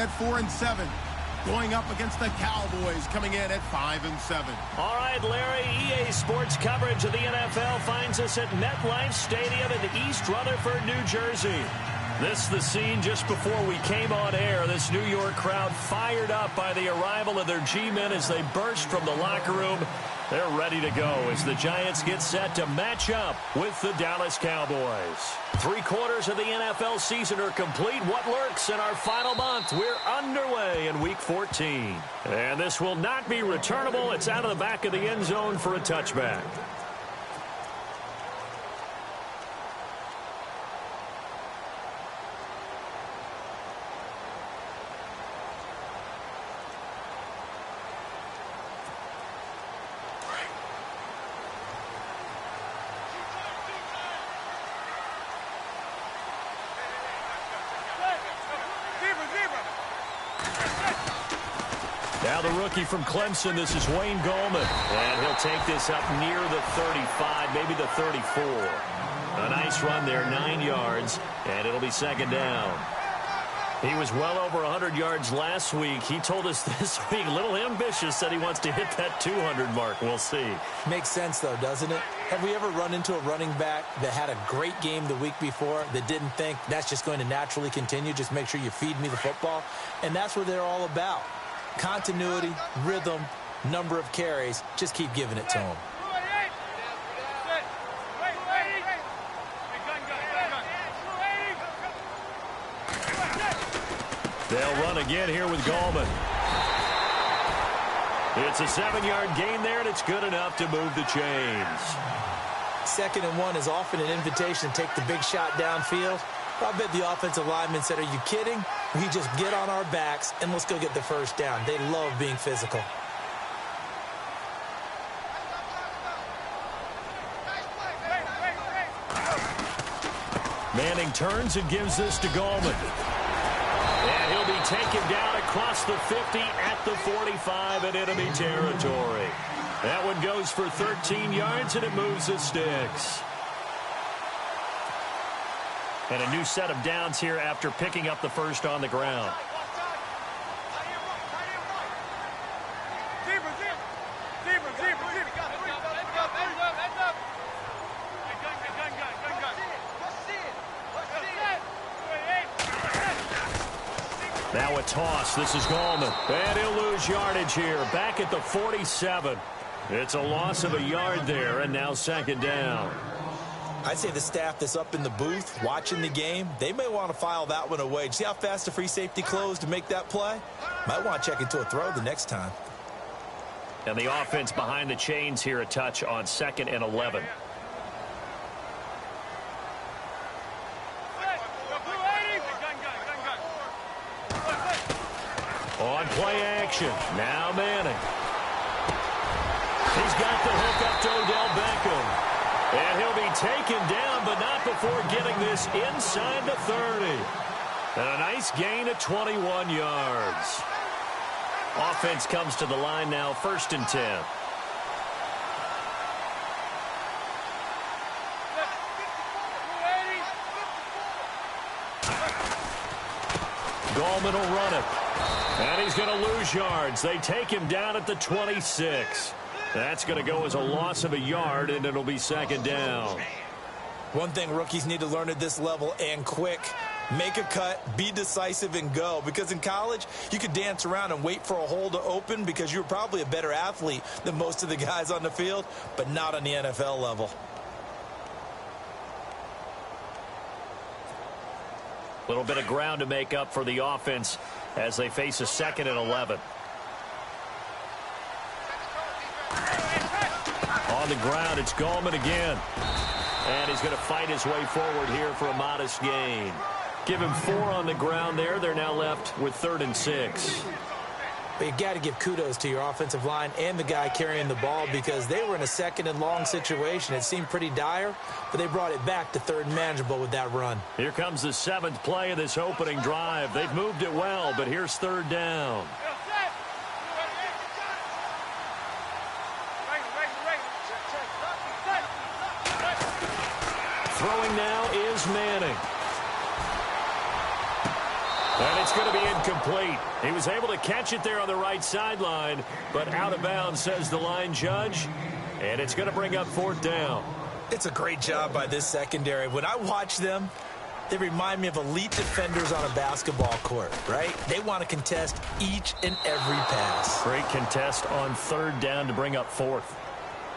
at 4-7. Going up against the Cowboys, coming in at 5-7. All right, Larry, EA Sports coverage of the NFL finds us at MetLife Stadium in East Rutherford, New Jersey. This is the scene just before we came on air. This New York crowd fired up by the arrival of their G-men as they burst from the locker room. They're ready to go as the Giants get set to match up with the Dallas Cowboys. 3/4 of the NFL season are complete. What lurks in our final month? We're underway in Week 14. And this will not be returnable. It's out of the back of the end zone for a touchback. Now the rookie from Clemson, this is Wayne Gallman. And he'll take this up near the 35, maybe the 34. A nice run there, 9 yards, and it'll be second down. He was well over 100 yards last week. He told us this week, a little ambitious, said he wants to hit that 200 mark. We'll see. Makes sense, though, doesn't it? Have we ever run into a running back that had a great game the week before that didn't think that's just going to naturally continue? Just make sure you feed me the football. And that's what they're all about. Continuity, rhythm, number of carries. Just keep giving it to them. They'll run again here with Gallman. It's a 7-yard gain there, and it's good enough to move the chains. 2nd and 1 is often an invitation to take the big shot downfield. I bet the offensive lineman said, are you kidding? We just get on our backs and let's go get the first down. They love being physical. Manning turns and gives this to Gallman. And he'll be taken down across the 50 at the 45 in enemy territory. That one goes for 13 yards, and it moves the sticks. And a new set of downs here after picking up the first on the ground. Now a toss. This is Gallman. And he'll lose yardage here. Back at the 47. It's a loss of a yard there, and now second down. I'd say the staff that's up in the booth watching the game, they may want to file that one away. See how fast the free safety closed to make that play? Might want to check into a throw the next time. And the offense behind the chains here, a touch on 2nd and 11. On play action. Now Manning. He's got the hook up to Odell Beckham. And he'll be taken down, but not before getting this inside the 30. And a nice gain of 21 yards. Offense comes to the line now, 1st and 10. Gallman will run it. And he's going to lose yards. They take him down at the 26. That's going to go as a loss of a yard, and it'll be second down. One thing rookies need to learn at this level, and quick, make a cut, be decisive, and go. Because in college, you could dance around and wait for a hole to open because you're probably a better athlete than most of the guys on the field, but not on the NFL level. A little bit of ground to make up for the offense as they face a 2nd and 11. On the ground, it's Gallman again. And he's going to fight his way forward here for a modest gain. Give him 4 on the ground there. They're now left with 3rd and 6. But you got to give kudos to your offensive line and the guy carrying the ball because they were in a 2nd and long situation. It seemed pretty dire, but they brought it back to 3rd and manageable with that run. Here comes the 7th play of this opening drive. They've moved it well, but here's 3rd down. Throwing now is Manning. And it's going to be incomplete. He was able to catch it there on the right sideline, but out of bounds, says the line judge. And it's going to bring up 4th down. It's a great job by this secondary. When I watch them, they remind me of elite defenders on a basketball court, right? They want to contest each and every pass. Great contest on 3rd down to bring up 4th.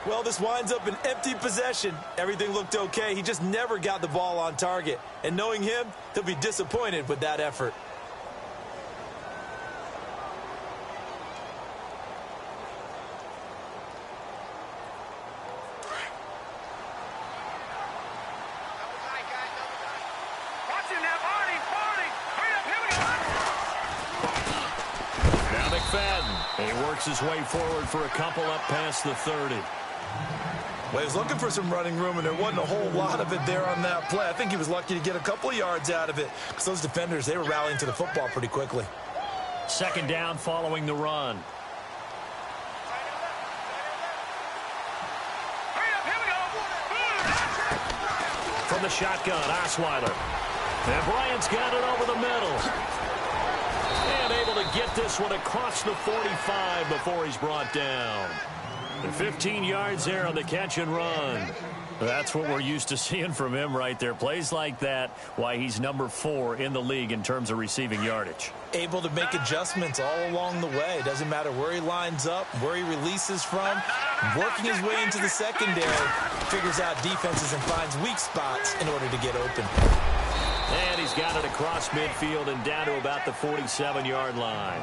Well, this winds up an empty possession. Everything looked okay. He just never got the ball on target. And knowing him, he'll be disappointed with that effort. Now McFadden. He works his way forward for a couple up past the 30. Well, he was looking for some running room, and there wasn't a whole lot of it there on that play. I think he was lucky to get a couple of yards out of it because those defenders, they were rallying to the football pretty quickly. 2nd down following the run. From the shotgun, Osweiler. And Bryant's got it over the middle. And able to get this one across the 45 before he's brought down. And 15 yards there on the catch and run. That's what we're used to seeing from him right there. Plays like that, why he's number 4 in the league in terms of receiving yardage. Able to make adjustments all along the way. Doesn't matter where he lines up, where he releases from. Working his way into the secondary, figures out defenses and finds weak spots in order to get open. And he's got it across midfield and down to about the 47-yard line.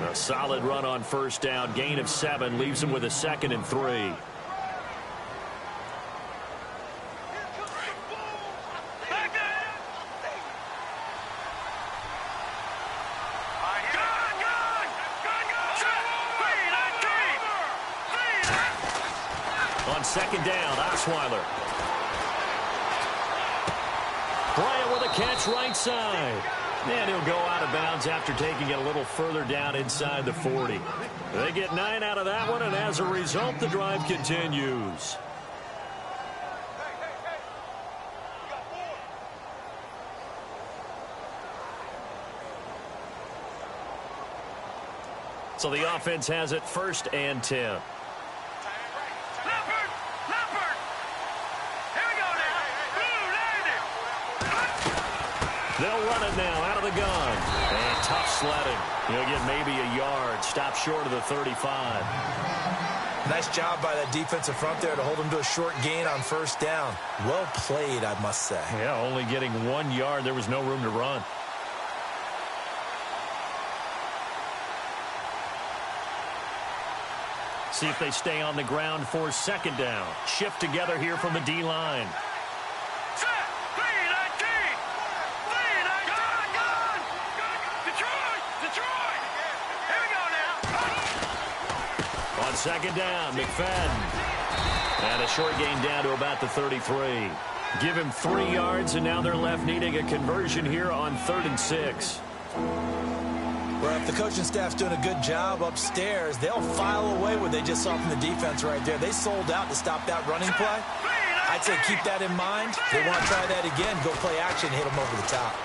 A solid run on 1st down. Gain of 7 leaves him with a 2nd and 3. On 2nd down, Osweiler. Bryant with a catch right side. And he'll go out of bounds after taking it a little further down inside the 40. They get 9 out of that one, and as a result, the drive continues. So the offense has it 1st and 10. They'll run it now out of the gun. And tough sledding. He'll get maybe a yard. Stop short of the 35. Nice job by that defensive front there to hold him to a short gain on 1st down. Well played, I must say. Yeah, only getting 1 yard. There was no room to run. See if they stay on the ground for 2nd down. Shift together here from the D-line. On 2nd down, McFadden. And a short gain down to about the 33. Give him 3 yards, and now they're left needing a conversion here on 3rd and 6. Well, if the coaching staff's doing a good job upstairs, they'll file away what they just saw from the defense right there. They sold out to stop that running play. I'd say keep that in mind. If they want to try that again, go play action, hit them over the top.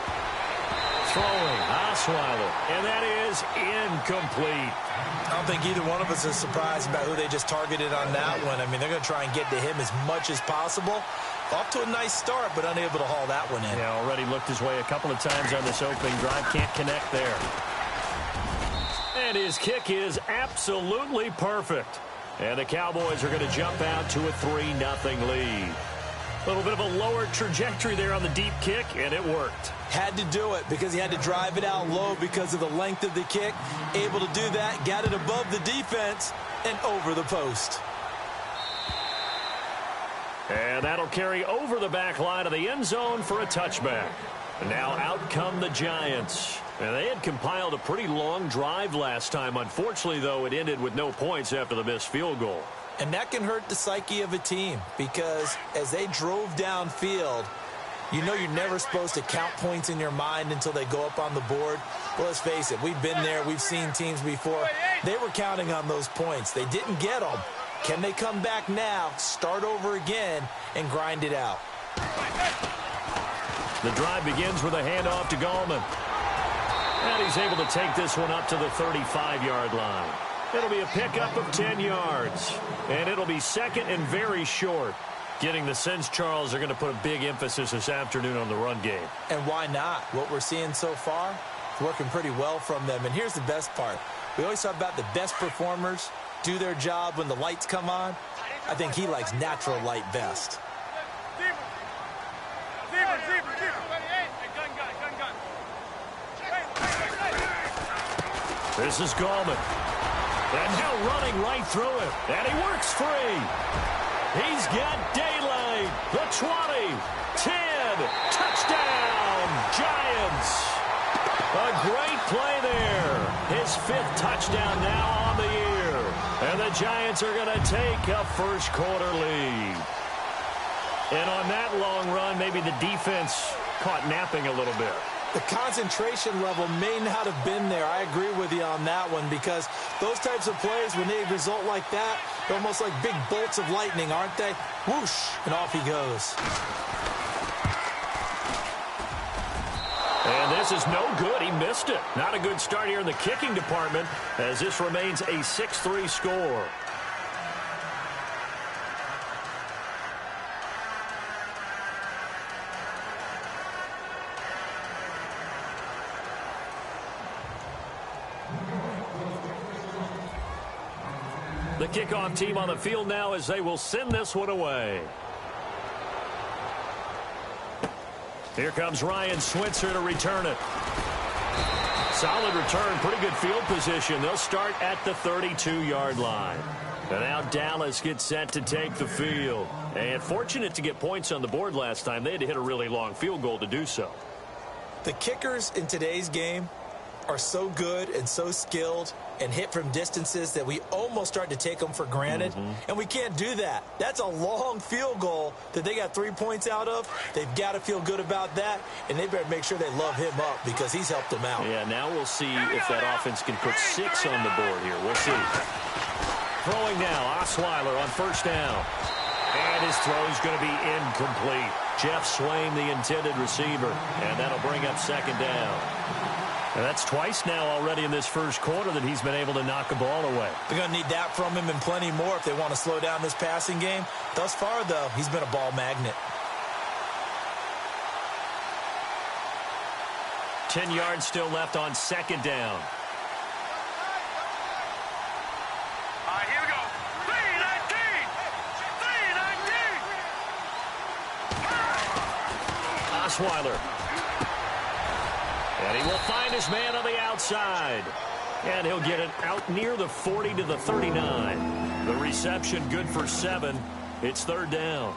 Throwing, Osweiler, and that is incomplete. I don't think either one of us is surprised about who they just targeted on that one. I mean, they're going to try and get to him as much as possible. Off to a nice start, but unable to haul that one in. Yeah, already looked his way a couple of times on this opening drive. Can't connect there. And his kick is absolutely perfect. And the Cowboys are going to jump out to a 3-0 lead. A little bit of a lower trajectory there on the deep kick, and it worked. Had to do it because he had to drive it out low because of the length of the kick. Able to do that, got it above the defense and over the post. And that'll carry over the back line of the end zone for a touchback. And now out come the Giants. And they had compiled a pretty long drive last time. Unfortunately, though, it ended with no points after the missed field goal. And that can hurt the psyche of a team because as they drove downfield, you know you're never supposed to count points in your mind until they go up on the board. Well, let's face it, we've been there. We've seen teams before. They were counting on those points. They didn't get them. Can they come back now, start over again, and grind it out? The drive begins with a handoff to Gallman. And he's able to take this one up to the 35-yard line. It'll be a pickup of 10 yards. And it'll be second and very short. Getting the sense, Charles, are going to put a big emphasis this afternoon on the run game. And why not? What we're seeing so far is working pretty well from them. And here's the best part. We always talk about the best performers do their job when the lights come on. I think he likes natural light best. This is Ogml. And now running right through it. And he works free. He's got daylight. The 20, 10, touchdown, Giants. A great play there. His 5th touchdown now on the year. And the Giants are going to take a first-quarter lead. And on that long run, maybe the defense caught napping a little bit. The concentration level may not have been there. I agree with you on that one because those types of plays, when they result like that, they're almost like big bolts of lightning, aren't they? Whoosh, and off he goes. And this is no good. He missed it. Not a good start here in the kicking department as this remains a 6-3 score. The kickoff team on the field now as they will send this one away. Here comes Ryan Switzer to return it. Solid return, pretty good field position. They'll start at the 32-yard line. And now Dallas gets set to take the field. And fortunate to get points on the board last time. They had to hit a really long field goal to do so. The kickers in today's game are so good and so skilled and hit from distances that we almost start to take them for granted. And we can't do that. That's a long field goal that they got 3 points out of. They've got to feel good about that, and they better make sure they love him up because he's helped them out. Yeah, now we'll see if that offense can put 6 on the board here. We'll see. Throwing now, Osweiler on first down. And his throw is going to be incomplete. Jeff Swain, the intended receiver, and that'll bring up second down. And that's twice now already in this first quarter that he's been able to knock a ball away. They're going to need that from him and plenty more if they want to slow down this passing game. Thus far, though, he's been a ball magnet. 10 yards still left on second down. Here we go. 3-19. Osweiler. And he will find his man on the outside. And he'll get it out near the 40 to the 39. The reception good for 7. It's third down.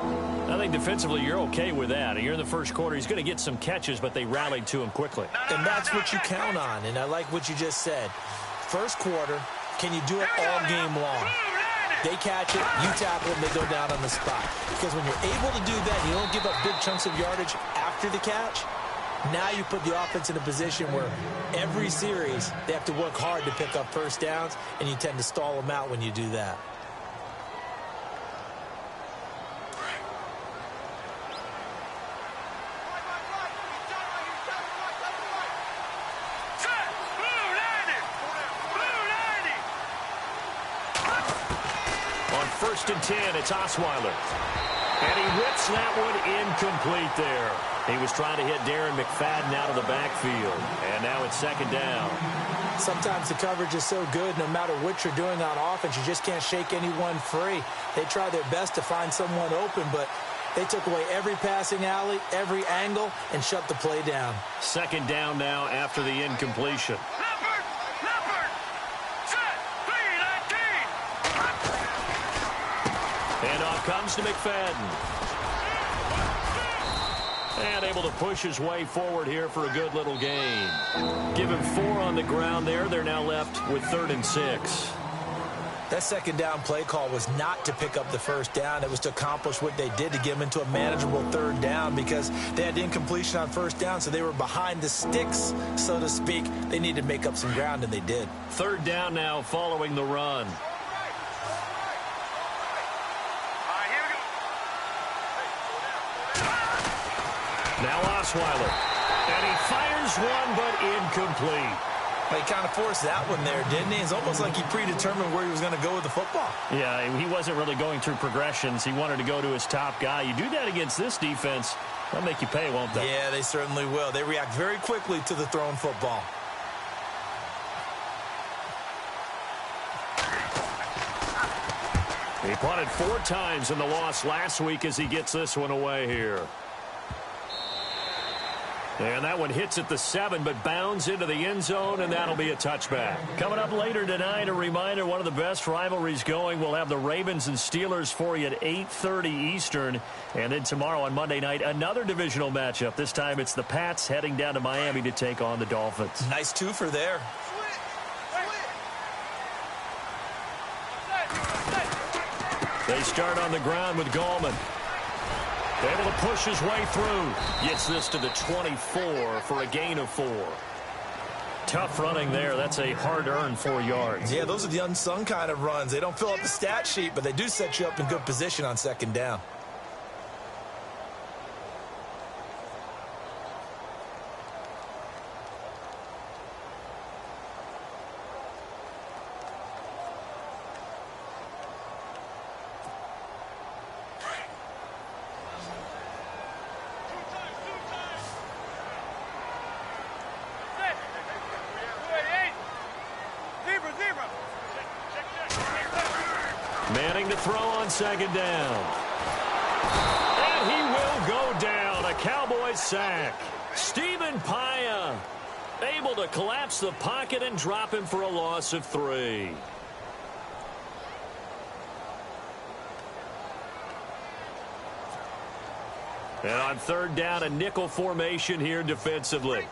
I think defensively you're okay with that. You're in the first quarter. He's going to get some catches, but they rallied to him quickly. And that's what you count on. And I like what you just said. First quarter, can you do it all game long? They catch it, you tackle them, they go down on the spot. Because when you're able to do that, you don't give up big chunks of yardage after the catch. Now you put the offense in a position where every series they have to work hard to pick up first downs, and you tend to stall them out when you do that. On first and 10, it's Osweiler. And he rips that one incomplete there. He was trying to hit Darren McFadden out of the backfield. And now it's second down. Sometimes the coverage is so good, no matter what you're doing on offense, you just can't shake anyone free. They try their best to find someone open, but they took away every passing alley, every angle, and shut the play down. Second down now after the incompletion. And off comes to McFadden. And able to push his way forward here for a good little gain. Give him 4 on the ground there. They're now left with 3rd and 6. That second down play call was not to pick up the first down. It was to accomplish what they did to get them into a manageable 3rd down because they had incompletion on first down, so they were behind the sticks, so to speak. They needed to make up some ground, and they did. 3rd down now following the run. Now Osweiler. And he fires one, but incomplete. He kind of forced that one there, didn't he? It's almost like he predetermined where he was going to go with the football. Yeah, he wasn't really going through progressions. He wanted to go to his top guy. You do that against this defense, they'll make you pay, won't they? Yeah, they certainly will. They react very quickly to the thrown football. He punted 4 times in the loss last week as he gets this one away here. And that one hits at the 7, but bounds into the end zone, and that'll be a touchback. Coming up later tonight, a reminder, one of the best rivalries going. We'll have the Ravens and Steelers for you at 8:30 Eastern. And then tomorrow on Monday night, another divisional matchup. This time it's the Pats heading down to Miami to take on the Dolphins. Nice twofer there. They start on the ground with Ogml. Able to push his way through. Gets this to the 24 for a gain of 4. Tough running there. That's a hard-earned 4 yards. Yeah, those are the unsung kind of runs. They don't fill up the stat sheet, but they do set you up in good position on second down. Manning to throw on second down. And he will go down. A Cowboys sack. Stephen Paya able to collapse the pocket and drop him for a loss of 3. And on third down, a nickel formation here defensively.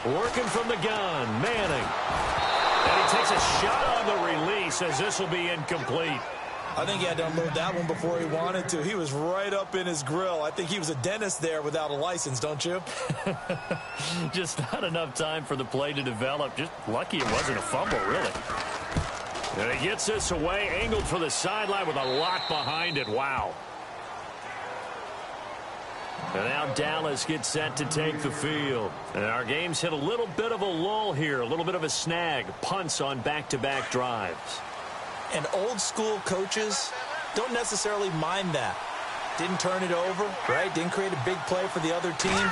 Working from the gun, Manning. And he takes a shot on the release as this will be incomplete. I think he had to unload that one before he wanted to. He was right up in his grill. I think he was a dentist there without a license, don't you? Just not enough time for the play to develop. Just lucky it wasn't a fumble, really. And he gets this away, angled for the sideline with a lot behind it. Wow. And now Dallas gets set to take the field. And our game's hit a little bit of a lull here, a little bit of a snag. Punts on back-to-back drives. And old-school coaches don't necessarily mind that. Didn't turn it over, right? Didn't create a big play for the other team.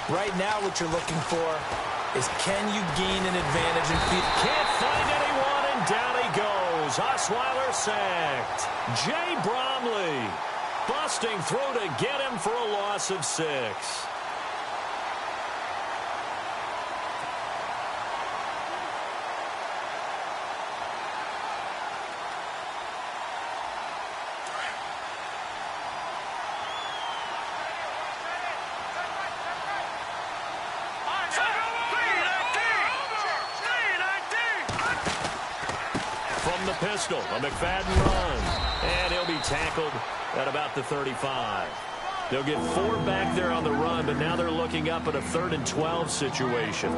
Right now what you're looking for is can you gain an advantage in field? Can't find anyone, and down he goes. Osweiler sacked. Jay Bromley busting through to get him for a loss of 6. From the pistol, a McFadden run. And he'll be tackled at about the 35. They'll get 4 back there on the run, but now they're looking up at a 3rd and 12 situation.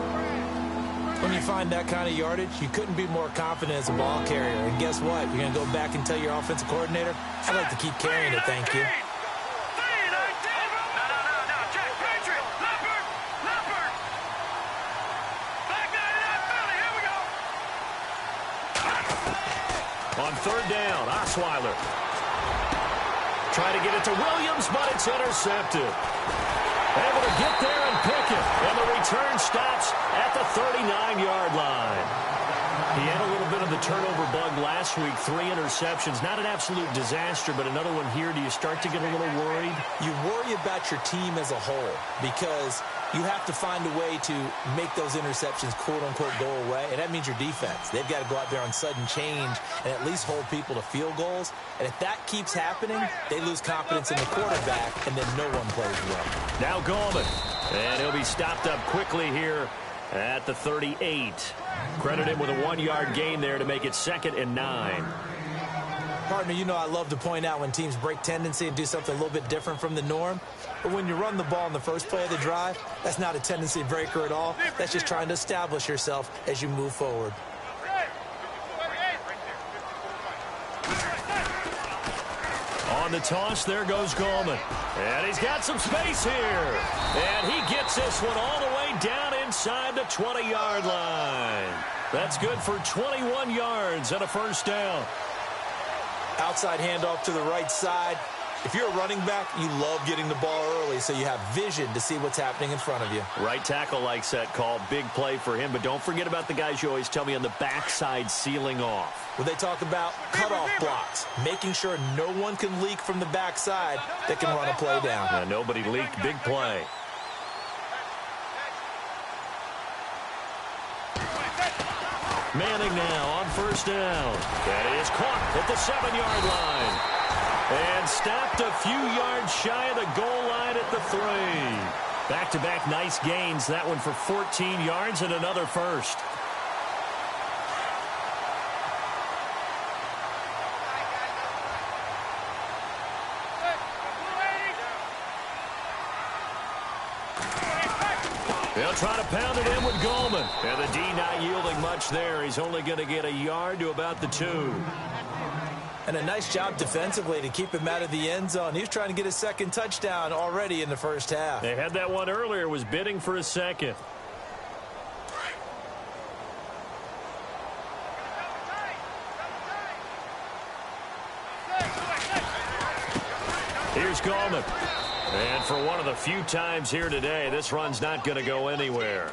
When you find that kind of yardage, you couldn't be more confident as a ball carrier. And guess what? You're going to go back and tell your offensive coordinator, I'd like to keep carrying it, thank you. On third down, Osweiler. Trying to get it to Williams, but it's intercepted. Able to get there and pick it. And the return stops at the 39-yard line. He had a little bit of the turnover bug last week. 3 interceptions. Not an absolute disaster, but another one here. Do you start to get a little worried? You worry about your team as a whole because you have to find a way to make those interceptions, quote-unquote, go away. And that means your defense. They've got to go out there on sudden change and at least hold people to field goals. And if that keeps happening, they lose confidence in the quarterback, and then no one plays well. Now Ogml. And he'll be stopped up quickly here at the 38. Credit him with a 1-yard gain there to make it 2nd and 9. Partner, you know I love to point out when teams break tendency and do something a little bit different from the norm. But when you run the ball in the first play of the drive, that's not a tendency breaker at all. That's just trying to establish yourself as you move forward. On the toss, there goes Ogml. And he's got some space here. And he gets this one all the way down inside the 20-yard line. That's good for 21 yards and a first down. Outside handoff to the right side. If you're a running back, you love getting the ball early so you have vision to see what's happening in front of you. Right tackle likes that call. Big play for him. But don't forget about the guys you always tell me on the backside sealing off. When they talk about cutoff blocks, making sure no one can leak from the backside that can run a play down. Yeah, nobody leaked. Big play. Manning now on first down. That is caught at the 7-yard line. And stopped a few yards shy of the goal line at the 3. Back-to-back nice gains. That one for 14 yards and another first. They'll try to pound it in with Ogml. And the D not yielding much there. He's only going to get a yard to about the 2. And a nice job defensively to keep him out of the end zone. He was trying to get his second touchdown already in the first half. They had that one earlier, was bidding for a second. Here's Ogml. And for one of the few times here today, this run's not going to go anywhere.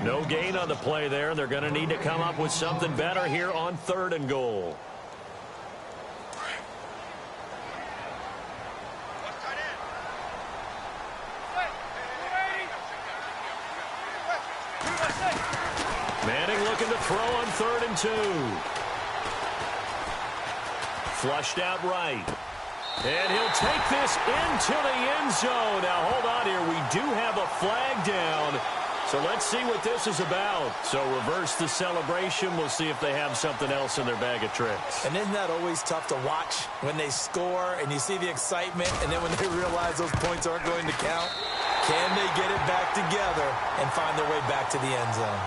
No gain on the play there, and they're going to need to come up with something better here on 3rd and goal. Manning looking to throw on 3rd and 2. Flushed out right. And he'll take this into the end zone. Now, hold on here. We do have a flag down. So let's see what this is about. So reverse the celebration. We'll see if they have something else in their bag of tricks. And isn't that always tough to watch when they score and you see the excitement, and then when they realize those points aren't going to count? Can they get it back together and find their way back to the end zone?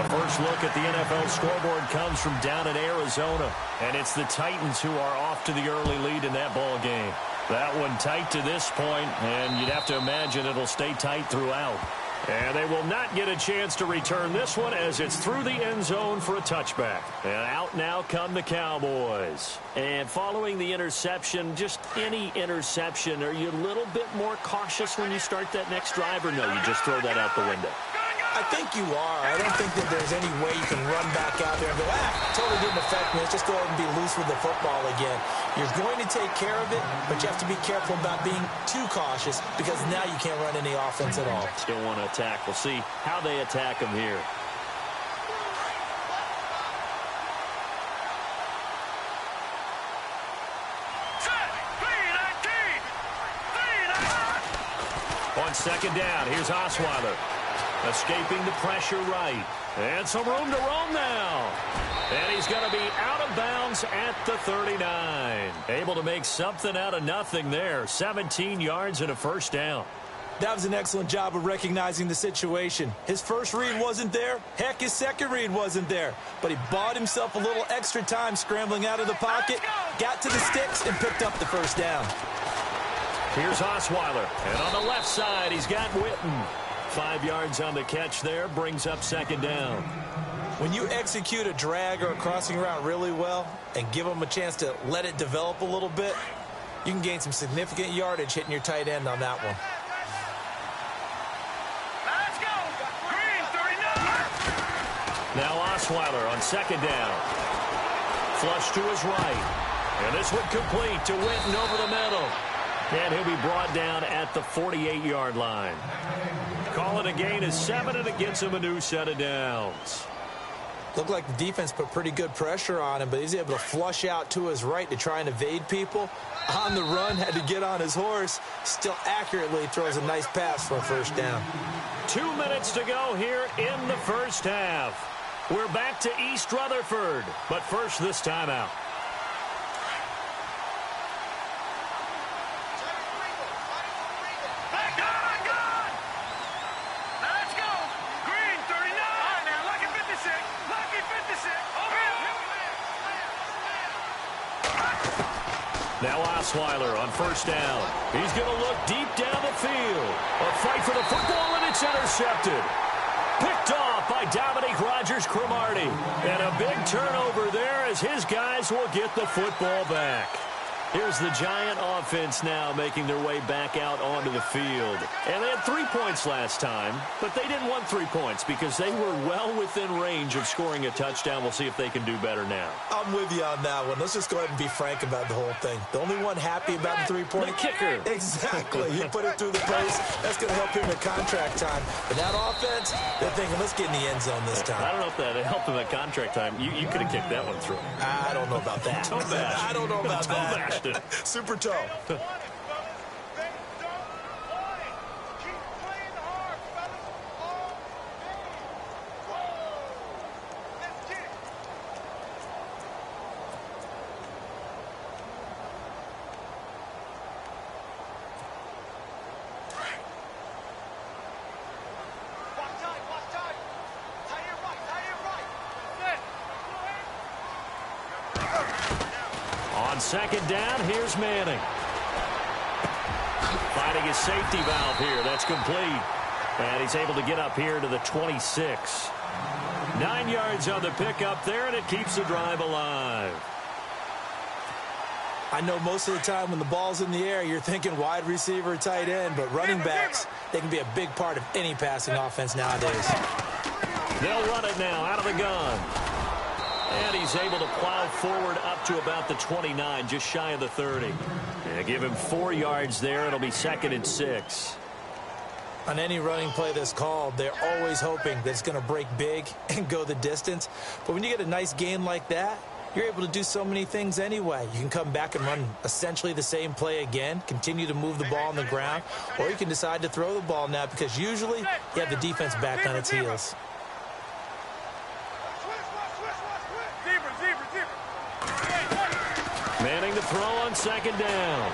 The first look at the NFL scoreboard comes from down in Arizona. And it's the Titans who are off to the early lead in that ball game. That one tight to this point, and you'd have to imagine it'll stay tight throughout. And they will not get a chance to return this one as it's through the end zone for a touchback. And out now come the Cowboys. And following the interception, just any interception, are you a little bit more cautious when you start that next drive, or no, you just throw that out the window? I think you are. I don't think that there's any way you can run back out there and go, totally didn't affect me. Let's just go ahead and be loose with the football again. You're going to take care of it, but you have to be careful about being too cautious because now you can't run any offense at all. Still want to attack. We'll see how they attack them here. On 2nd down, here's Osweiler. Escaping the pressure right. And some room to roam now. And he's going to be out of bounds at the 39. Able to make something out of nothing there. 17 yards and a first down. That was an excellent job of recognizing the situation. His first read wasn't there. Heck, his second read wasn't there. But he bought himself a little extra time scrambling out of the pocket, got to the sticks, and picked up the first down. Here's Osweiler. And on the left side, he's got Witten. 5 yards on the catch there, brings up 2nd down. When you execute a drag or a crossing route really well and give them a chance to let it develop a little bit, you can gain some significant yardage hitting your tight end on that one. Let's go! Green, 39! Now Osweiler on 2nd down. Flush to his right. And this one complete to Witten over the middle. And he'll be brought down at the 48-yard line. Call it a gain of 7, and it gets him a new set of downs. Looked like the defense put pretty good pressure on him, but he's able to flush out to his right to try and evade people. On the run, had to get on his horse. Still accurately throws a nice pass for a first down. 2 minutes to go here in the first half. We're back to East Rutherford, but first this timeout. Now Osweiler on first down. He's going to look deep down the field. A fight for the football, and it's intercepted. Picked off by Dominique Rodgers-Cromartie. And a big turnover there as his guys will get the football back. Here's the Giant offense now making their way back out onto the field. And they had 3 points last time, but they didn't want 3 points because they were well within range of scoring a touchdown. We'll see if they can do better now. I'm with you on that one. Let's just go ahead and be frank about the whole thing. The only one happy about the 3-point... The kicker. Exactly. He put it through the post. That's going to help him at contract time. But that offense, they're thinking, let's get in the end zone this time. I don't know if that helped him at contract time. You could have kicked that one through. I don't know about that. Toe bash. I don't know about that. Toe bashed it. Super toe. On second down, here's Manning. Finding his safety valve here. That's complete. And he's able to get up here to the 26. 9 yards on the pickup there, and it keeps the drive alive. I know most of the time when the ball's in the air, you're thinking wide receiver, tight end, but running backs, they can be a big part of any passing offense nowadays. They'll run it now out of the gun. And he's able to plow forward up to about the 29, just shy of the 30. Yeah, give him 4 yards there. It'll be 2nd and 6. On any running play that's called, they're always hoping that it's going to break big and go the distance. But when you get a nice gain like that, you're able to do so many things anyway. You can come back and run essentially the same play again, continue to move the ball on the ground, or you can decide to throw the ball now because usually you have the defense back on its heels. Manning to throw on second down.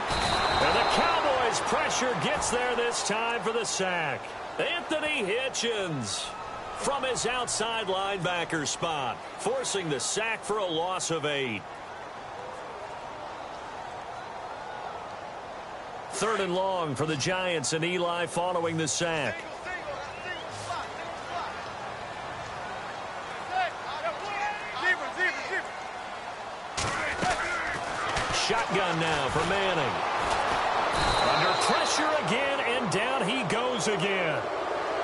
And the Cowboys' pressure gets there this time for the sack. Anthony Hitchens from his outside linebacker spot, forcing the sack for a loss of 8. 3rd and long for the Giants, and Eli following the sack. Shotgun now for Manning. Under pressure again, and down he goes again.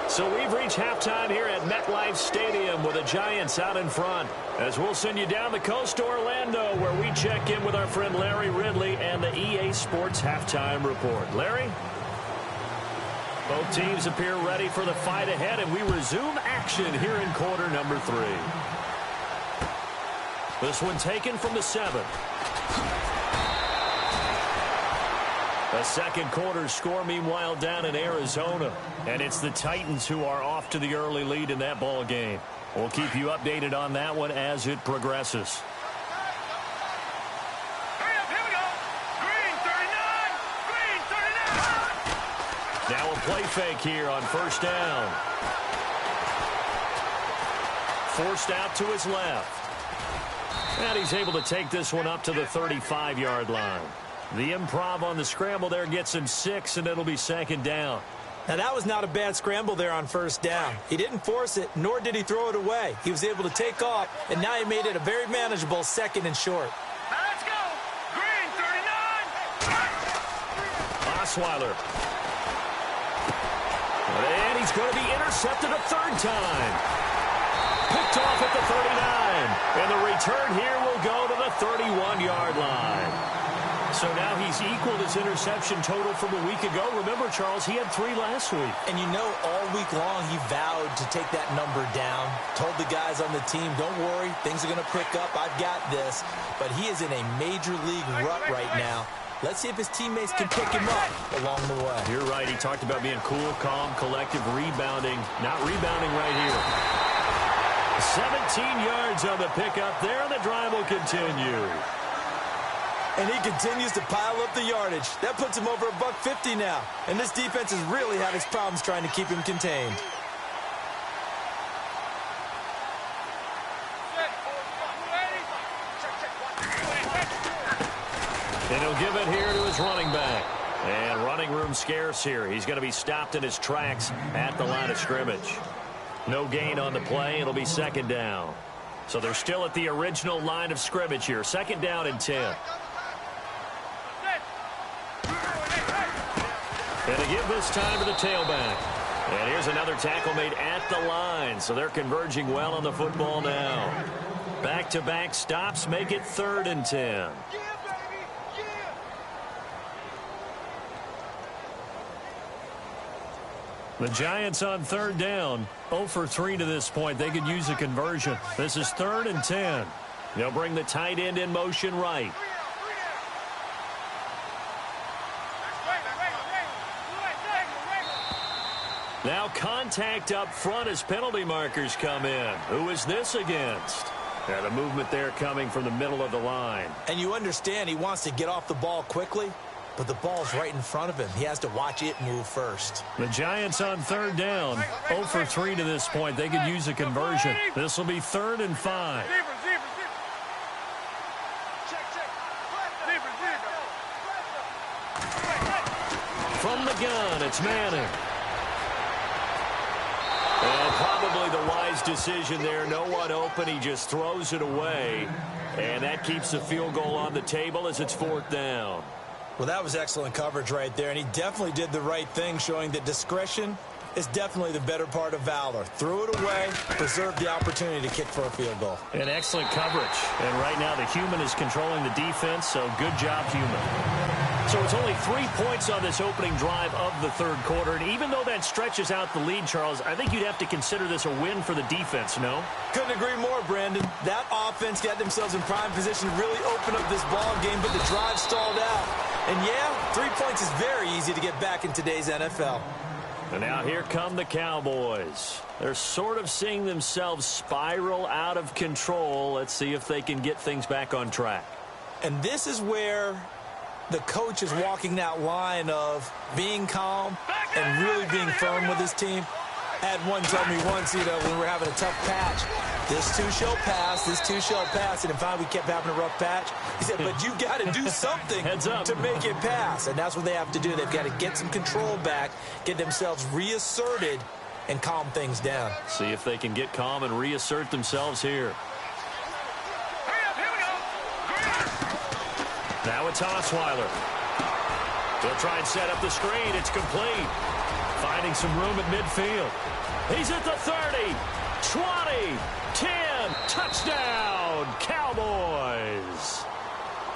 So we've reached halftime here at MetLife Stadium with the Giants out in front. As we'll send you down the coast to Orlando, where we check in with our friend Larry Ridley and the EA Sports Halftime Report. Larry? Both teams appear ready for the fight ahead, and we resume action here in quarter number 3. This one taken from the 7. A second quarter score, meanwhile, down in Arizona. And it's the Titans who are off to the early lead in that ball game. We'll keep you updated on that one as it progresses. Hurry up, here we go. Green 39. Green 39. Now a play fake here on first down. Forced out to his left. And he's able to take this one up to the 35-yard line. The improv on the scramble there gets him 6, and it'll be second down. Now, that was not a bad scramble there on first down. He didn't force it, nor did he throw it away. He was able to take off, and now he made it a very manageable 2nd and short. Now let's go. Green 39. Osweiler. And he's going to be intercepted a 3rd time. Picked off at the 39. And the return here will go to the 31-yard line. So now he's equaled his interception total from a week ago. Remember, Charles, he had 3 last week. And you know, all week long he vowed to take that number down. Told the guys on the team, don't worry, things are going to pick up. I've got this. But he is in a major league rut right now. Let's see if his teammates can pick him up along the way. You're right. He talked about being cool, calm, collective, rebounding. Not rebounding right here. 17 yards on the pickup there, and the drive will continue. And he continues to pile up the yardage. That puts him over $150 now. And this defense has really had its problems trying to keep him contained. And He'll give it here to his running back. And running room scarce here. He's going to be stopped in his tracks at the line of scrimmage. No gain on the play. It'll be second down. So they're still at the original line of scrimmage here. Second down and 10. And to give this time to the tailback. And here's another tackle made at the line. So they're converging well on the football now. Back-to-back stops make it 3rd and 10. The Giants on 3rd down. 0 for 3 to this point. They could use a conversion. This is 3rd and 10. They'll bring the tight end in motion right. Now contact up front as penalty markers come in. Who is this against? Yeah, the movement there coming from the middle of the line. And you understand he wants to get off the ball quickly, but the ball's right in front of him. He has to watch it move first. The Giants on 3rd down. 0 for 3 to this point. They could use a conversion. This will be 3rd and 5. From the gun, it's Manning. And probably the wise decision there. No one open. He just throws it away. And that keeps the field goal on the table as it's 4th down. Well, that was excellent coverage right there. And he definitely did the right thing, showing that discretion is definitely the better part of valor. Threw it away, preserved the opportunity to kick for a field goal. And excellent coverage. And right now the human is controlling the defense, so good job, human. So it's only 3 points on this opening drive of the 3rd quarter. And even though that stretches out the lead, Charles, I think you'd have to consider this a win for the defense, no? Couldn't agree more, Brandon. That offense got themselves in prime position to really open up this ball game, but the drive stalled out. And yeah, 3 points is very easy to get back in today's NFL. And now here come the Cowboys. They're sort of seeing themselves spiral out of control. Let's see if they can get things back on track. And this is where the coach is walking that line of being calm and really being firm with his team. I had one tell me once, when we were having a tough patch, this too shall pass, this too shall pass. And in fact, we kept having a rough patch. He said, but you got to do something to make it pass. And that's what they have to do. They've got to get some control back, get themselves reasserted, and calm things down. See if they can get calm and reassert themselves here. Now it's Osweiler. He'll try and set up the screen. It's complete. Finding some room at midfield. He's at the 30, 20, 10. Touchdown, Cowboys.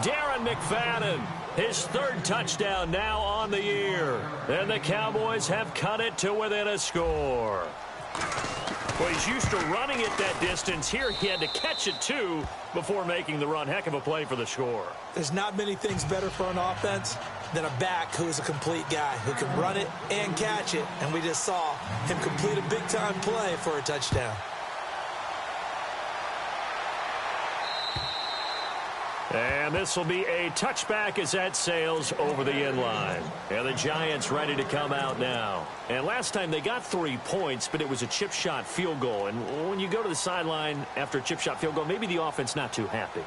Darren McFadden, his 3rd touchdown now on the year. And the Cowboys have cut it to within a score. Well, he's used to running it that distance. Here he had to catch it, too, before making the run. Heck of a play for the score. There's not many things better for an offense than a back who is a complete guy, who can run it and catch it. And we just saw him complete a big-time play for a touchdown. And this will be a touchback as that sails over the end line. And the Giants ready to come out now. And last time they got 3 points, but it was a chip shot field goal. And when you go to the sideline after a chip shot field goal, maybe the offense not too happy.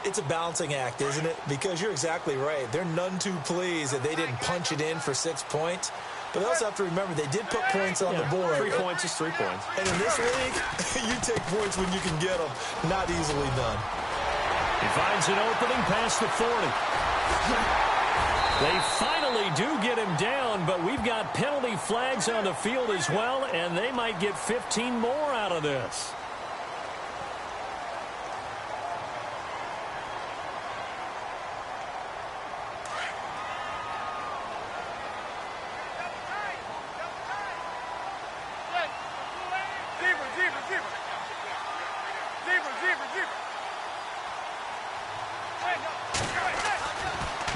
It's a balancing act, isn't it? Because you're exactly right. They're none too pleased that they didn't punch it in for 6 points. But they also have to remember they did put points on the board. 3 points is 3 points. And in this league, you take points when you can get them. Not easily done. He finds an opening past the 40. They finally do get him down, but we've got penalty flags on the field as well, and they might get 15 more out of this.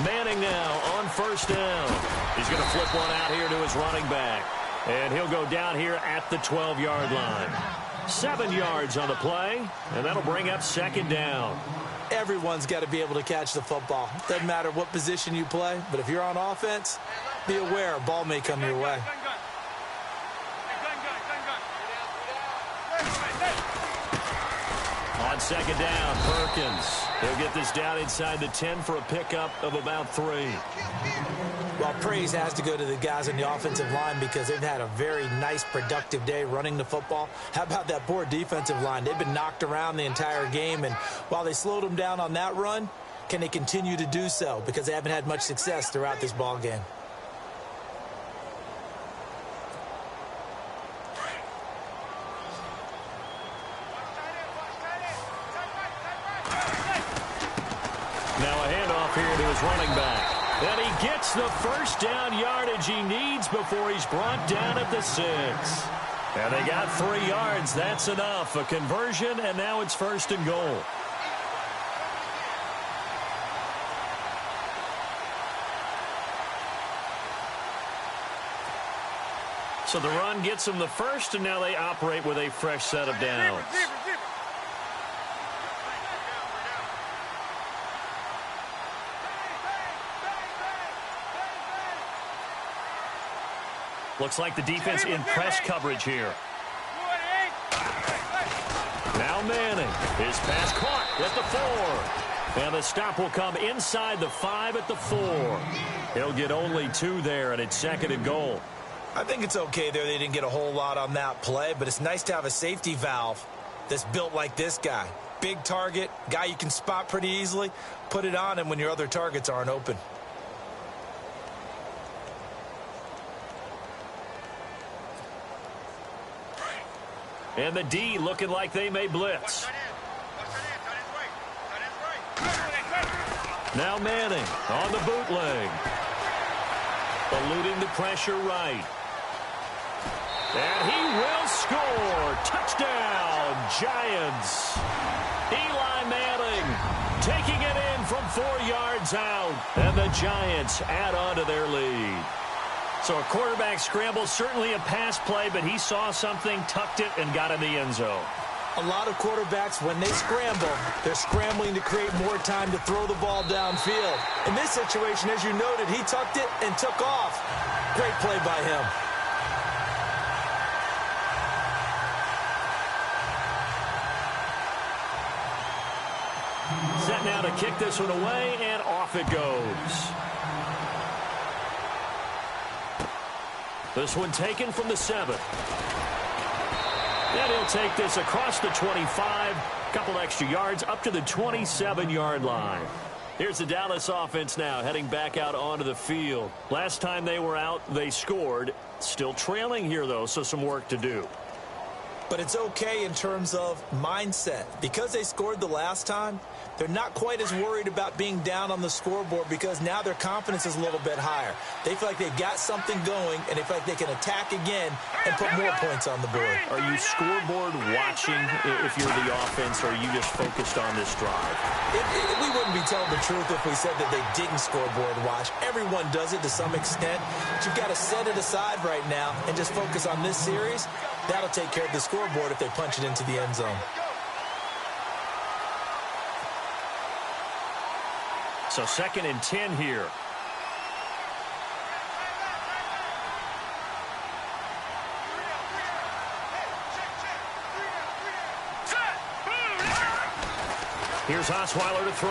Manning now on 1st down. He's going to flip one out here to his running back. And he'll go down here at the 12-yard line. 7 yards on the play, and that'll bring up 2nd down. Everyone's got to be able to catch the football. Doesn't matter what position you play, but if you're on offense, be aware a ball may come your way. On 2nd down, Perkins. They'll get this down inside the 10 for a pickup of about 3. Well, praise has to go to the guys on the offensive line because they've had a very nice, productive day running the football. How about that poor defensive line? They've been knocked around the entire game, and while they slowed them down on that run, can they continue to do so? Because they haven't had much success throughout this ball game. Now a handoff here to his running back. And he gets the first down yardage he needs before he's brought down at the 6. And they got 3 yards. That's enough. A conversion, and now it's 1st and goal. So the run gets them the first, and now they operate with a fresh set of downs. Looks like the defense in press coverage here. Now Manning. His pass caught at the 4. And the stop will come inside the 5 at the 4. He'll get only 2 there, and it's 2nd and goal. I think it's okay there. They didn't get a whole lot on that play, but it's nice to have a safety valve that's built like this guy. Big target, guy you can spot pretty easily. Put it on him when your other targets aren't open. And the D looking like they may blitz. Now Manning on the bootleg. Eluding the pressure right. And he will score. Touchdown, Giants. Eli Manning taking it in from 4 yards out. And the Giants add on to their lead. So a quarterback scramble, certainly a pass play, but he saw something, tucked it, and got in the end zone. A lot of quarterbacks, when they scramble, they're scrambling to create more time to throw the ball downfield. In this situation, as you noted, he tucked it and took off. Great play by him. Set now to kick this one away, and off it goes. This one taken from the 7. And he'll take this across the 25. Couple extra yards up to the 27-yard line. Here's the Dallas offense now heading back out onto the field. Last time they were out, they scored. Still trailing here, though, so some work to do. But it's okay in terms of mindset. Because they scored the last time, they're not quite as worried about being down on the scoreboard because now their confidence is a little bit higher. They feel like they've got something going, and they feel like they can attack again and put more points on the board. Are you scoreboard watching if you're the offense, or are you just focused on this drive? We wouldn't be telling the truth if we said that they didn't scoreboard watch. Everyone does it to some extent. But you've got to set it aside right now and just focus on this series. That'll take care of the scoreboard if they punch it into the end zone. So 2nd and 10 here. Here's Osweiler to throw.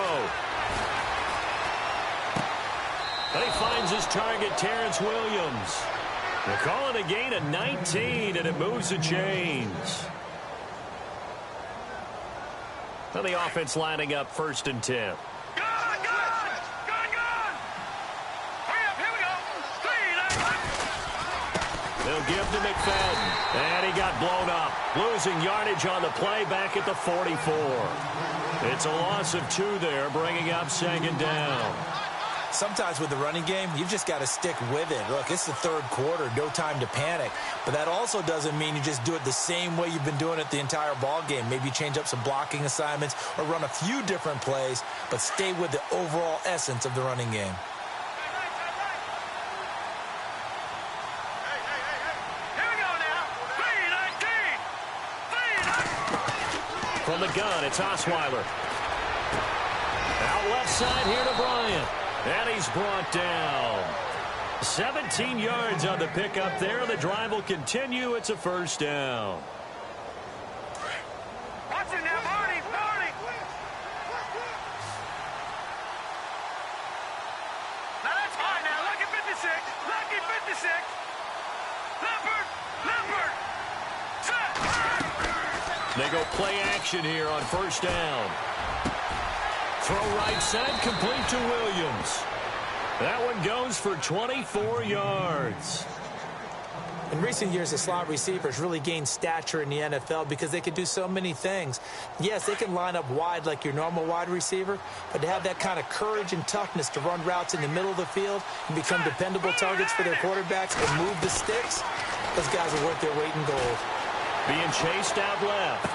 And he finds his target, Terrence Williams. They're calling a gain of 19, and it moves the chains. Now the offense lining up 1st and 10. They'll give to McFadden. And he got blown up. Losing yardage on the play back at the 44. It's a loss of 2 there, bringing up 2nd down. Sometimes with the running game, you've just got to stick with it. Look, it's the 3rd quarter, no time to panic. But that also doesn't mean you just do it the same way you've been doing it the entire ball game. Maybe change up some blocking assignments or run a few different plays, but stay with the overall essence of the running game. From the gun, it's Osweiler. Out left side here to Bryant. And he's brought down. 17 yards on the pickup there. The drive will continue. It's a 1st down. Watch it now, Marty. 56. Leopard. Leopard. Set. They go play action here on first down. Throw right side, complete to Williams. That one goes for 24 yards. In recent years, the slot receivers really gained stature in the NFL because they can do so many things. Yes, they can line up wide like your normal wide receiver, but to have that kind of courage and toughness to run routes in the middle of the field and become dependable targets for their quarterbacks and move the sticks, those guys are worth their weight in gold. Being chased out left.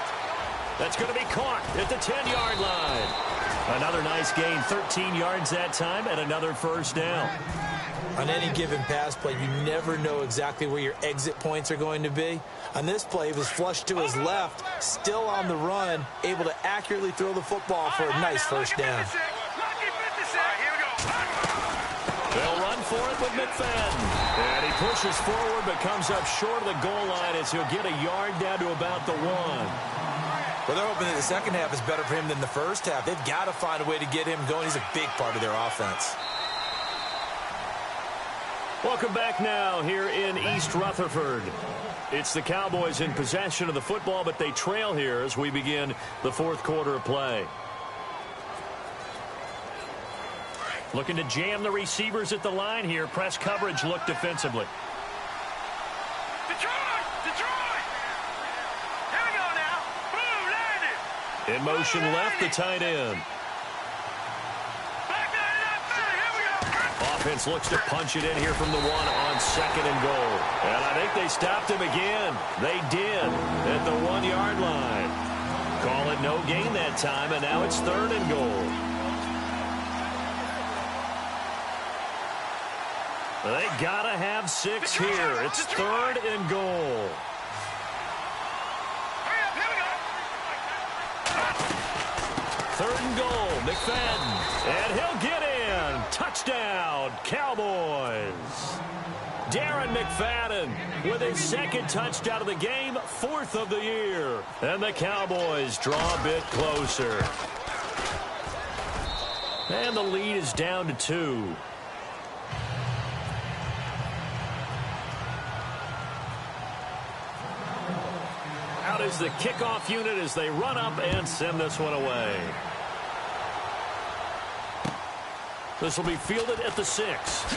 That's going to be caught at the 10-yard line. Another nice gain, 13 yards that time, and another first down. On any given pass play, you never know exactly where your exit points are going to be. On this play, he was flushed to his left, still on the run, able to accurately throw the football for a nice first down. They'll run for it with McFadden. And he pushes forward but comes up short of the goal line as he'll get a yard down to about the 1. Well, they're hoping that the second half is better for him than the first half. They've got to find a way to get him going. He's a big part of their offense. Welcome back now here in East Rutherford. It's the Cowboys in possession of the football, but they trail here as we begin the fourth quarter of play. Looking to jam the receivers at the line here. Press coverage look defensively. Detroit! Detroit! Here we go now. Boom, landed. In motion left, the tight end. Back nine, here we go. Offense looks to punch it in here from the 1 on second and goal. And I think they stopped him again. They did at the 1-yard line. Call it no gain that time, and now it's third and goal. They got to have 6 here. It's third and goal. Hurry up, here we go. Third and goal, McFadden. And he'll get in. Touchdown, Cowboys. Darren McFadden with his second touchdown of the game, 4th of the year. And the Cowboys draw a bit closer. And the lead is down to 2. Out is the kickoff unit as they run up and send this one away. This will be fielded at the 6.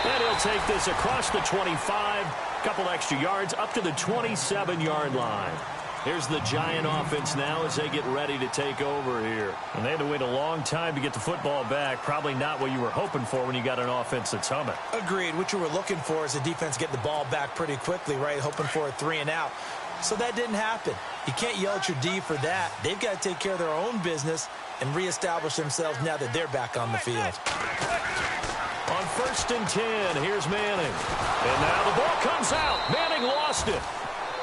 And he'll take this across the 25, couple extra yards up to the 27-yard line. Here's the Giant offense now as they get ready to take over here. And they had to wait a long time to get the football back. Probably not what you were hoping for when you got an offense that's humming. Agreed. What you were looking for is the defense get the ball back pretty quickly, right? Hoping for a 3 and out. So that didn't happen. You can't yell at your D for that. They've got to take care of their own business and reestablish themselves now that they're back on the field. On first and 10, here's Manning. And now the ball comes out. Manning lost it.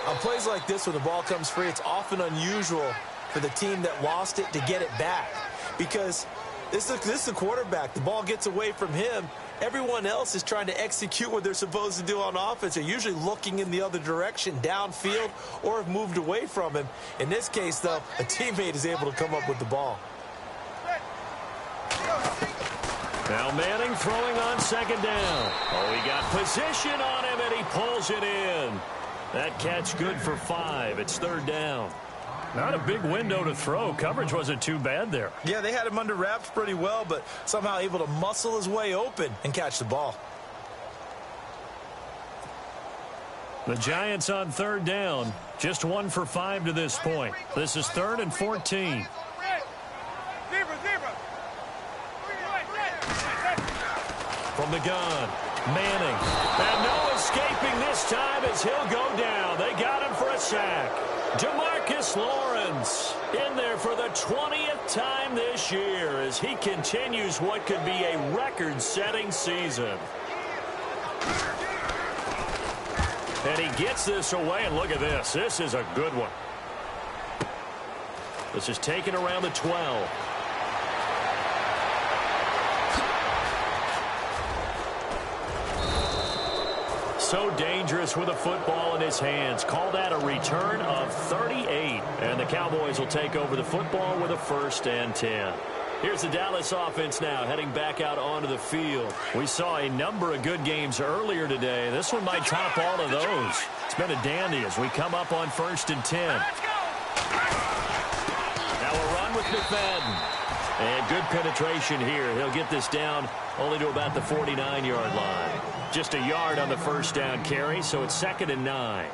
On plays like this when the ball comes free, it's often unusual for the team that lost it to get it back. Because this is the quarterback. The ball gets away from him. Everyone else is trying to execute what they're supposed to do on offense. They're usually looking in the other direction, downfield, or have moved away from him. In this case, though, a teammate is able to come up with the ball. Now Manning throwing on second down. Oh, he got position on him, and he pulls it in. That catch good for 5. It's third down. Not a big window to throw. Coverage wasn't too bad there. Yeah, they had him under wraps pretty well, but somehow able to muscle his way open and catch the ball. The Giants on third down. Just 1 for 5 to this point. This is 3rd and 14. From the gun, Manning. And no escaping this time as he'll go down. They got him for a sack. DeMarcus Lawrence in there for the 20th time this year as he continues what could be a record-setting season. And he gets this away, and look at this. This is a good one. This is taken around the 12. So dangerous with a football in his hands. Call that a return of 38. And the Cowboys will take over the football with a 1st and 10. Here's the Dallas offense now heading back out onto the field. We saw a number of good games earlier today. This one might top all of those. It's been a dandy as we come up on 1st and 10. Now a run with McFadden. And good penetration here. He'll get this down only to about the 49-yard line. Just a yard on the first down carry, so it's 2nd and 9.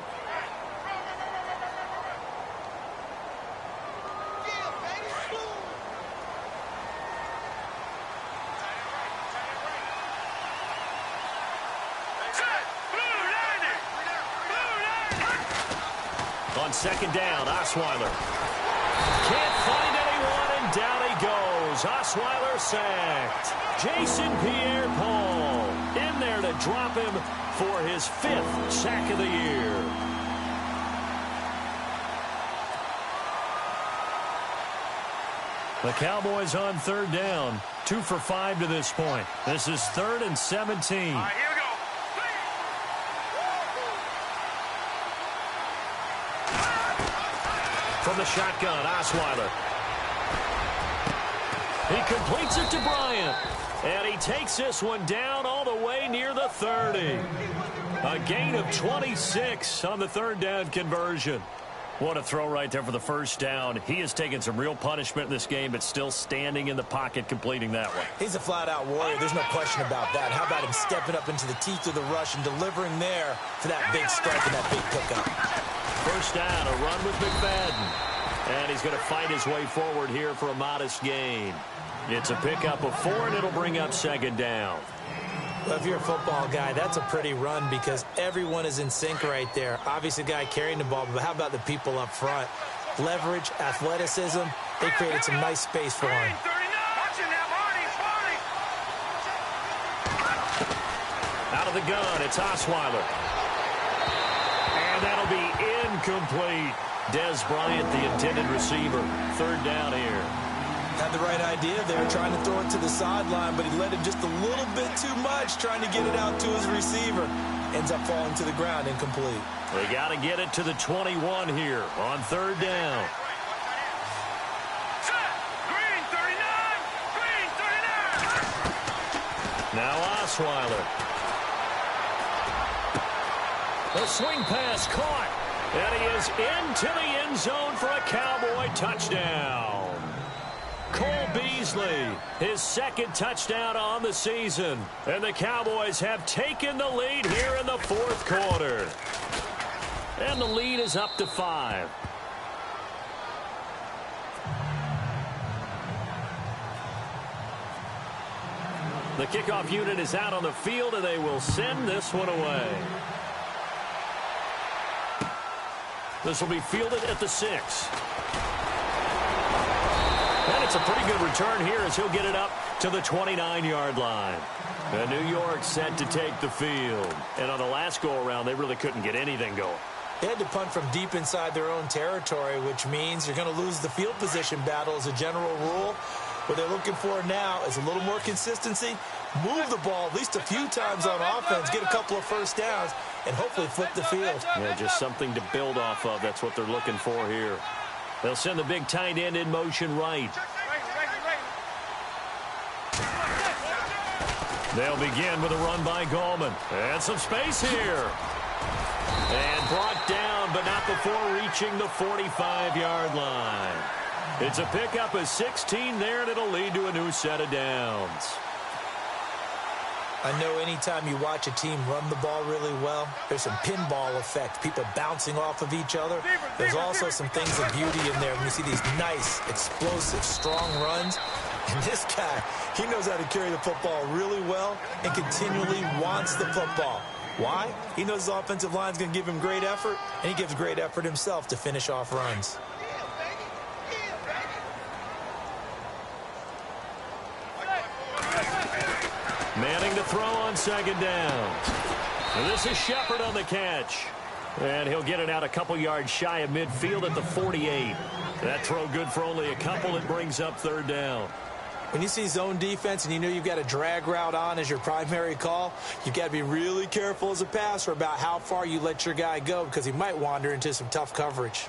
On 2nd down, Osweiler. Can't find anyone, and down he goes. Osweiler sacked. Jason Pierre-Paul in there to drop him for his 5th sack of the year. The Cowboys on 3rd down. 2 for 5 to this point. This is 3rd and 17. All right, here we go. From the shotgun, Osweiler. He completes it to Bryant. And he takes this one down all the way near the 30. A gain of 26 on the 3rd down conversion. What a throw right there for the first down. He has taken some real punishment in this game, but still standing in the pocket completing that one. He's a flat-out warrior. There's no question about that. How about him stepping up into the teeth of the rush and delivering there for that big strike and that big pickup. First down, a run with McFadden. And he's going to fight his way forward here for a modest gain. It's a pickup of 4, and it'll bring up 2nd down. Well, if you're a football guy, that's a pretty run because everyone is in sync right there. Obviously, the guy carrying the ball, but how about the people up front? Leverage, athleticism, they created some nice space for him. Out of the gun, it's Osweiler. And that'll be incomplete. Des Bryant, the intended receiver. 3rd down here. Had the right idea there, trying to throw it to the sideline, but he let it just a little bit too much, trying to get it out to his receiver. Ends up falling to the ground, incomplete. They got to get it to the 21 here on 3rd down. Green 39! Green 39! Now Osweiler. The swing pass caught. And he is into the end zone for a Cowboy touchdown. Cole Beasley, his 2nd touchdown on the season. And the Cowboys have taken the lead here in the 4th quarter. And the lead is up to 5. The kickoff unit is out on the field, and they will send this one away. This will be fielded at the 6. And it's a pretty good return here as he'll get it up to the 29-yard line. And New York set to take the field. And on the last go-around, they really couldn't get anything going. They had to punt from deep inside their own territory, which means you're going to lose the field position battle as a general rule. What they're looking for now is a little more consistency, move the ball at least a few times on offense, get a couple of first downs, and hopefully flip the field. Yeah, just something to build off of. That's what they're looking for here. They'll send the big tight end in motion right. They'll begin with a run by Gallman. And some space here. And brought down, but not before reaching the 45-yard line. It's a pickup of 16 there, and it'll lead to a new set of downs. I know anytime you watch a team run the ball really well, there's some pinball effect, people bouncing off of each other. There's also some things of beauty in there when you see these nice, explosive, strong runs. And this guy, he knows how to carry the football really well and continually wants the football. Why? He knows his offensive line's going to give him great effort, and he gives great effort himself to finish off runs. Manning to throw on 2nd down. And this is Shepard on the catch. And he'll get it out a couple yards shy of midfield at the 48. That throw good for only a couple. It brings up 3rd down. When you see zone defense and you know you've got a drag route on as your primary call, you've got to be really careful as a passer about how far you let your guy go because he might wander into some tough coverage.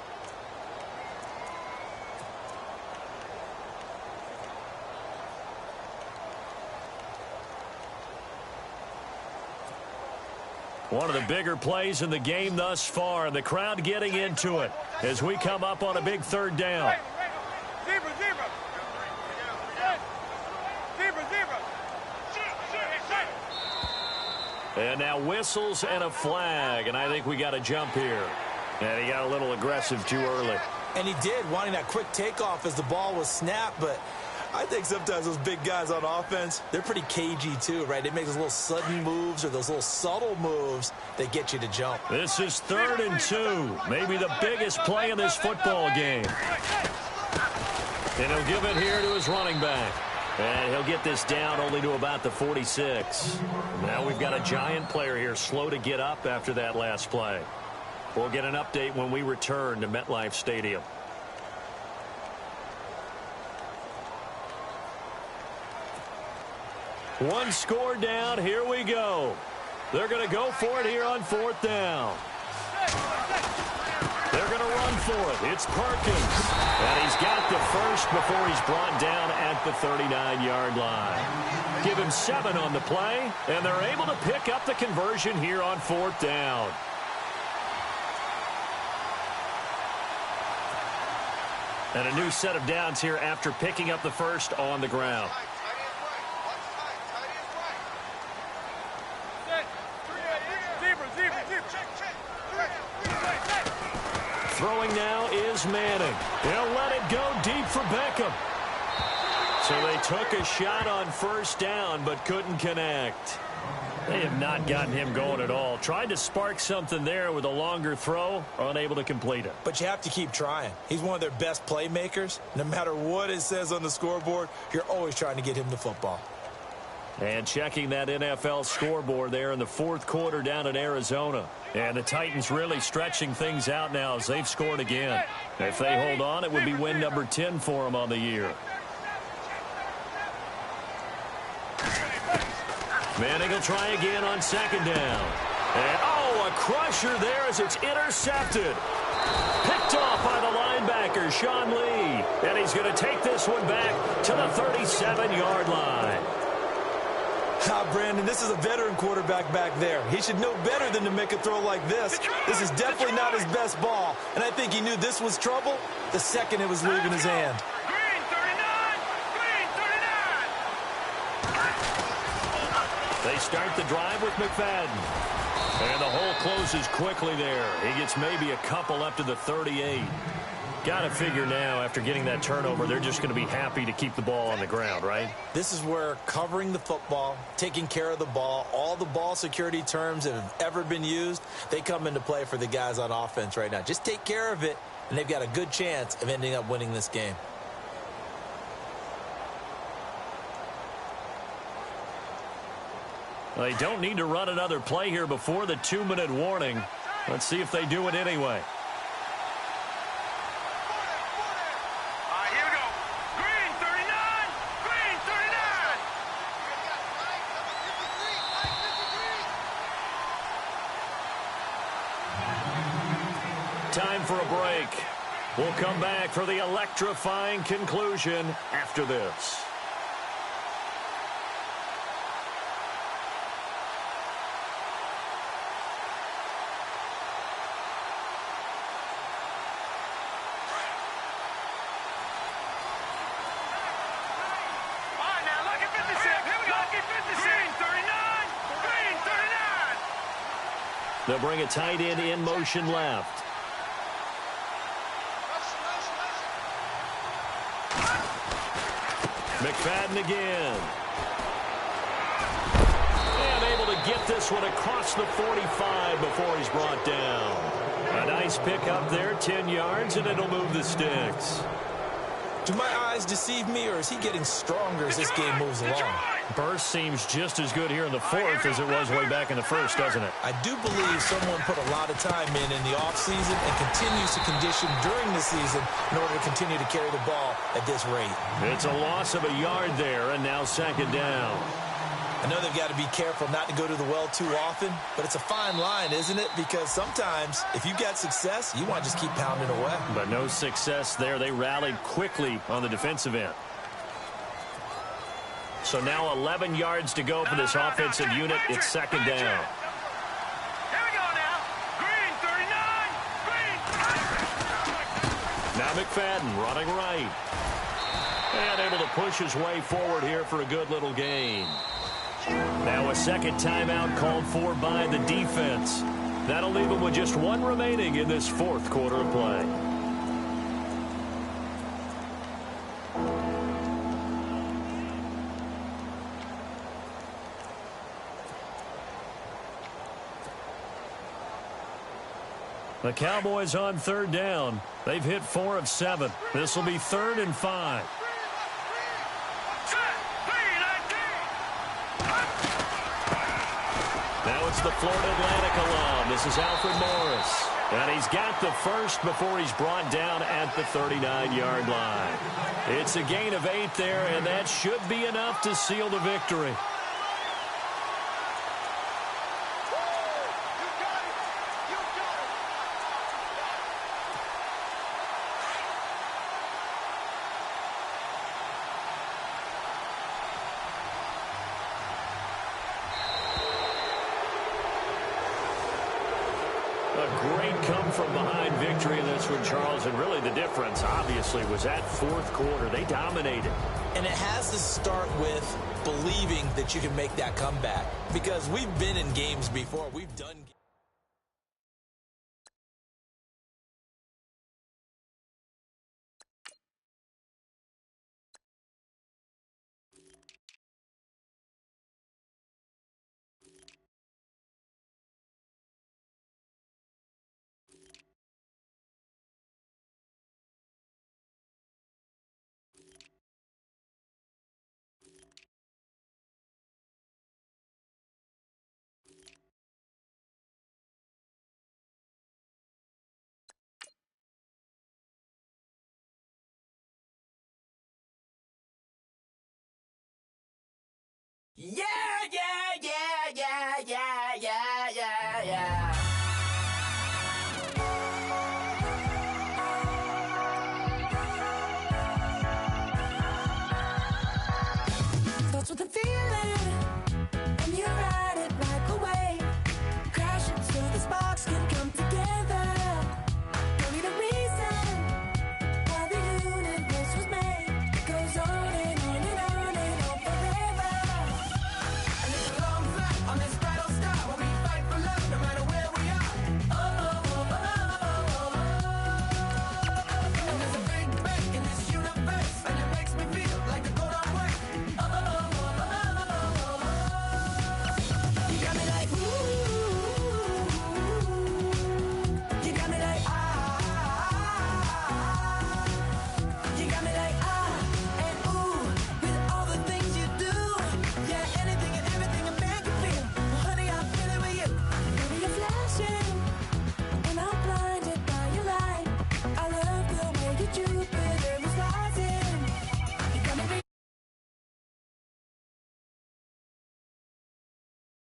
One of the bigger plays in the game thus far, and the crowd getting into it as we come up on a big third down. Zebra, zebra. Zebra, zebra. And now whistles and a flag, and I think we got a jump here. And he got a little aggressive too early. And he did, wanting that quick takeoff as the ball was snapped, but I think sometimes those big guys on offense, they're pretty cagey too, right? They make those little sudden moves or those little subtle moves that get you to jump. This is 3rd and 2, maybe the biggest play in this football game. And he'll give it here to his running back. And he'll get this down only to about the 46. Now we've got a giant player here slow to get up after that last play. We'll get an update when we return to MetLife Stadium. One score down. Here we go. They're going to go for it here on 4th down. They're going to run for it. It's Perkins. And he's got the first before he's brought down at the 39-yard line. Give him 7 on the play, and they're able to pick up the conversion here on 4th down. And a new set of downs here after picking up the first on the ground. Throwing now is Manning. He'll let it go deep for Beckham. So they took a shot on 1st down but couldn't connect. They have not gotten him going at all. Tried to spark something there with a longer throw, unable to complete it. But you have to keep trying. He's one of their best playmakers. No matter what it says on the scoreboard, you're always trying to get him the football. And checking that NFL scoreboard there in the 4th quarter down in Arizona. And the Titans really stretching things out now as they've scored again. If they hold on, it would be win number 10 for them on the year. Manning will try again on 2nd down. And, oh, a crusher there as it's intercepted. Picked off by the linebacker, Sean Lee. And he's going to take this one back to the 37-yard line. Brandon, this is a veteran quarterback back there. He should know better than to make a throw like this. This is definitely not his best ball, and I think he knew this was trouble the second it was leaving his hand. Green 39! Green 39! They start the drive with McFadden. And the hole closes quickly there. He gets maybe a couple up to the 38. Got to figure now, after getting that turnover, they're just going to be happy to keep the ball on the ground, right? This is where covering the football, taking care of the ball, all the ball security terms that have ever been used, they come into play for the guys on offense right now. Just take care of it, and they've got a good chance of ending up winning this game. Well, they don't need to run another play here before the 2-minute warning. Let's see if they do it anyway. Time for a break. We'll come back for the electrifying conclusion after this. All right, now, lucky 56. Here we go. Lucky 56. Green 39. Green 39. They'll bring a tight end in motion left. McFadden again. And able to get this one across the 45 before he's brought down. A nice pick up there, 10 yards, and it'll move the sticks. Do my eyes deceive me, or is he getting stronger as this game moves along? Burst seems just as good here in the 4th as it was way back in the 1st, doesn't it? I do believe someone put a lot of time in the offseason and continues to condition during the season in order to continue to carry the ball at this rate. It's a loss of a yard there, and now 2nd down. I know they've got to be careful not to go to the well too often, but it's a fine line, isn't it? Because sometimes, if you've got success, you want to just keep pounding away. But no success there. They rallied quickly on the defensive end. So now 11 yards to go for this offensive unit. It's 2nd down. Now McFadden running right. And able to push his way forward here for a good little gain. Now a second timeout called for by the defense. That'll leave him with just one remaining in this fourth quarter of play. The Cowboys on third down. They've hit 4 of 7. This will be 3rd and 5. Now it's the Florida Atlantic alum. This is Alfred Morris. And he's got the first before he's brought down at the 39-yard line. It's a gain of 8 there, and that should be enough to seal the victory. Come-from-behind victory in this one, Charles, and really the difference, obviously, was that fourth quarter. They dominated. And it has to start with believing that you can make that comeback, because we've been in games before. We've done games. Yeah, yeah, yeah, yeah, yeah, yeah, yeah, yeah.